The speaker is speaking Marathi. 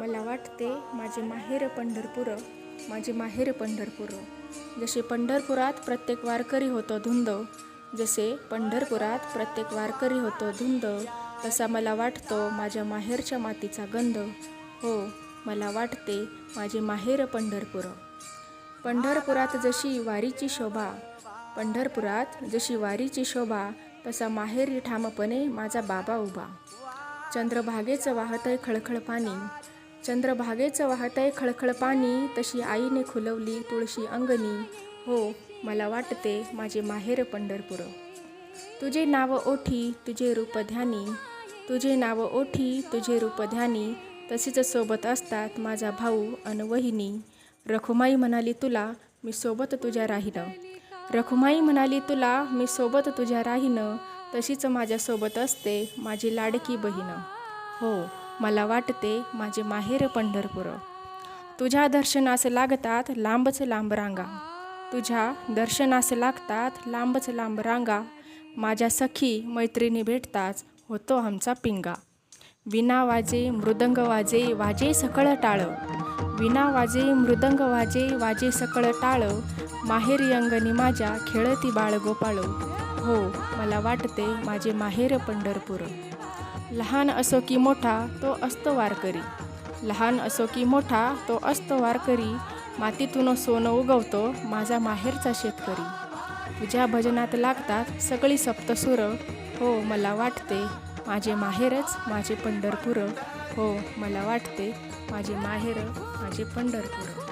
मला वाटते माझे माहेर पंढरपूर, माझे माहेर पंढरपूर. जसे पंढरपुरात प्रत्येक वारकरी होतो धुंद, जसे पंढरपुरात प्रत्येक वारकरी होतो धुंद, तसा मला वाटतो माझ्या माहेरच्या मातीचा गंध. हो, मला वाटते माझे माहेर पंढरपूर. पंढरपुरात जशी वारीची शोभा, पंढरपुरात जशी वारीची शोभा, तसा माहेरी ठामपणे माझा बाबा उभा. चंद्रभागेचं वाहतंय खळखळ पाणी, चंद्रभागेचं वाहतंय खळखळ पाणी, तशी आईने खुलवली तुळशी अंगणी. हो, मला वाटते माझे माहेर पंढरपूर. तुझे नाव ओठी तुझे रूप ध्यानी, तुझे नाव ओठी तुझे रूप ध्यानी, तशीच सोबत असतात माझा भाऊ अन वहिनी. रखुमाई म्हणाली तुला मी सोबत तुझ्या राहीन, रखुमाई म्हणाली तुला मी सोबत तुझ्या राहीन, तशीच माझ्यासोबत असते माझी लाडकी बहीण. हो, मला वाटते माझे माहेर पंढरपूर. तुझ्या दर्शनास लागतात लांबच लांब रांगा, तुझ्या दर्शनास लागतात लांबच लांब रांगा, माझ्या सखी मैत्रिणी भेटताच होतो आमचा पिंगा. विना वाजे मृदंग वाजे वाजे सकळ टाळ, विना वाजे मृदंग वाजे वाजे सकळ टाळ, माहेरी अंगणी माझ्या खेळती बाळ गोपाळ. हो, मला वाटते माझे माहेर पंढरपूर. लहान असो की मोठा तो असतो वारकरी, लहान असो की मोठा तो असतो वारकरी, मातीतून सोनं उगवतो माझा माहेरचा शेतकरी. तुझ्या भजनात लागतात सगळी सप्तसुर. हो, मला वाटते माझे माहेरच माझे पंढरपूर. हो, मला वाटते माझे माहेर माझे पंढरपूर.